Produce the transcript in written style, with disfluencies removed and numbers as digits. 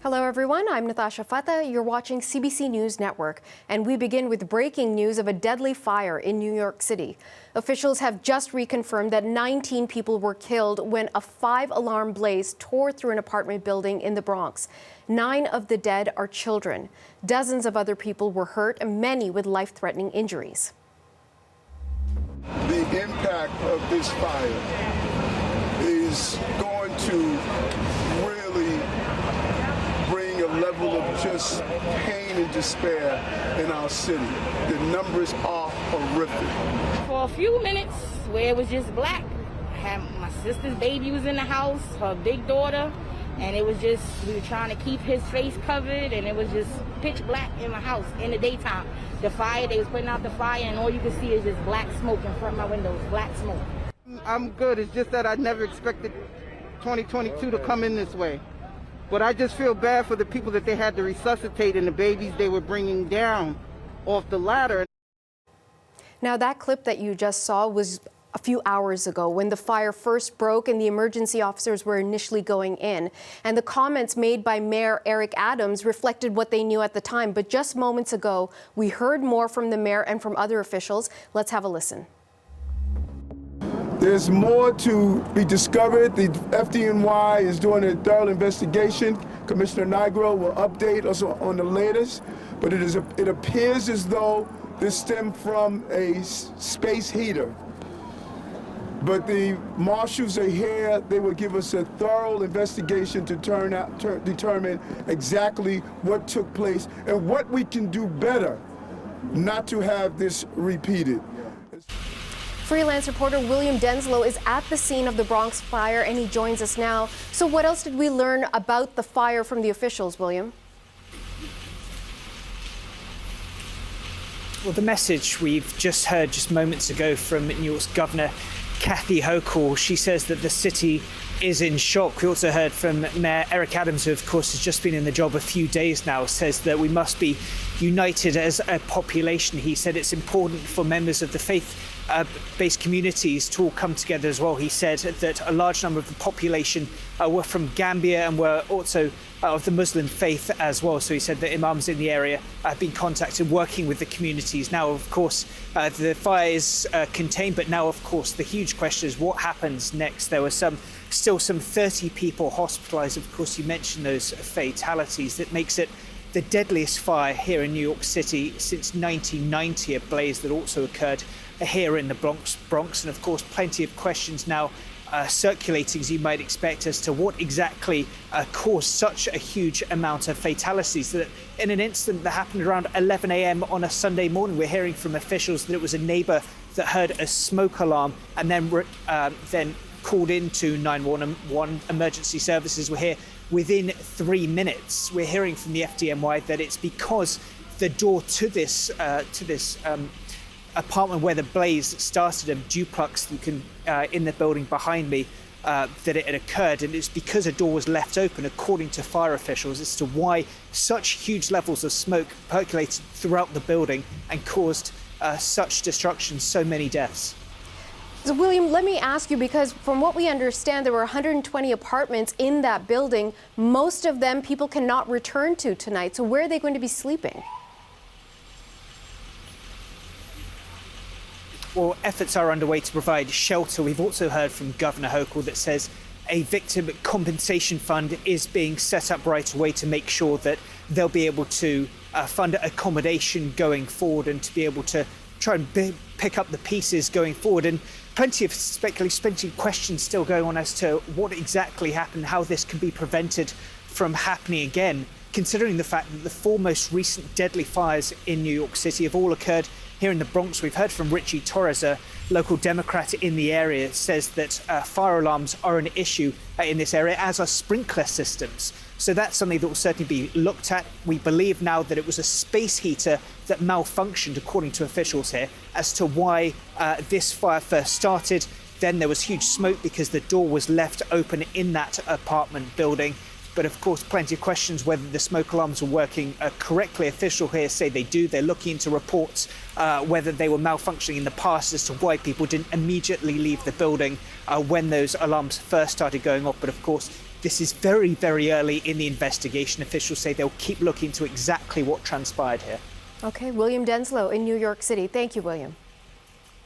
Hello everyone, I'm Natasha Fatah. You're watching CBC News Network, and we begin with breaking news of a deadly fire in New York City. Officials have just reconfirmed that 19 people were killed when a 5-alarm blaze tore through an apartment building in the Bronx. 9 of the dead are children. Dozens of other people were hurt, and many with life-threatening injuries. The impact of this fire is going to really bring a level of just pain and despair in our city. The numbers are horrific. For a few minutes where it was just black, I had my sister's baby was in the house, her big daughter, and it was just, we were trying to keep his face covered, and it was just pitch black in my house in the daytime. The fire, they was putting out the fire, and all you could see is just black smoke in front of my windows, black smoke. I'm good. It's just that I never expected 2022 to come in this way. But I just feel bad for the people that they had to resuscitate and the babies they were bringing down off the ladder. Now, that clip that you just saw was a few hours ago when the fire first broke and the emergency officers were initially going in. And the comments made by Mayor Eric Adams reflected what they knew at the time. But just moments ago, we heard more from the mayor and from other officials. Let's have a listen. There's more to be discovered. The FDNY is doing a thorough investigation. Commissioner Nigro will update us on the latest. But it appears as though this stemmed from a space heater. But the marshals are here. They will give us a thorough investigation to determine exactly what took place and what we can do better not to have this repeated. Freelance reporter William Denslow is at the scene of the Bronx fire, and he joins us now. So what else did we learn about the fire from the officials, William? Well, the message we've just heard just moments ago from New York's Governor Kathy Hochul, she says that the city is in shock. We also heard from Mayor Eric Adams, who of course has just been in the job a few days now, says that we must be united as a population. He said it's important for members of the faith-based communities to all come together as well. He said that a large number of the population were from Gambia and were also of the Muslim faith as well. So he said that imams in the area have been contacted, working with the communities. Now, of course, the fire is contained, but now, of course, the huge question is what happens next. There were still some 30 people hospitalized. Of course, you mentioned those fatalities. That makes it the deadliest fire here in New York City since 1990, a blaze that also occurred here in the Bronx. And of course, plenty of questions now circulating, as you might expect, as to what exactly caused such a huge amount of fatalities. That in an incident that happened around 11 a.m. on a Sunday morning, we're hearing from officials that it was a neighbor that heard a smoke alarm and then called into 911 emergency services. Were here within 3 minutes. We're hearing from the FDNY that it's because the door to this apartment where the blaze started, a duplex you can in the building behind me, that it had occurred, and it's because a door was left open, according to fire officials, as to why such huge levels of smoke percolated throughout the building and caused such destruction, so many deaths. So, William, let me ask you, because from what we understand, there were 120 apartments in that building. Most of them people cannot return to tonight. So where are they going to be sleeping? Well, efforts are underway to provide shelter. We've also heard from Governor Hochul that says a victim compensation fund is being set up right away to make sure that they'll be able to fund accommodation going forward and to be able to try and pick up the pieces going forward. And plenty of speculation, plenty of questions still going on as to what exactly happened, how this can be prevented from happening again, considering the fact that the 4 most recent deadly fires in New York City have all occurred here in the Bronx. We've heard from Richie Torres, a local Democrat in the area, says that fire alarms are an issue in this area, as are sprinkler systems. So that's something that will certainly be looked at. We believe now that it was a space heater that malfunctioned, according to officials here, as to why this fire first started. Then there was huge smoke because the door was left open in that apartment building. But of course, plenty of questions whether the smoke alarms were working correctly. Officials here say they do. They're looking into reports whether they were malfunctioning in the past as to why people didn't immediately leave the building when those alarms first started going off. But of course, this is very, very early in the investigation. Officials say they'll keep looking into exactly what transpired here. Okay, William Denslow in New York City. Thank you, William.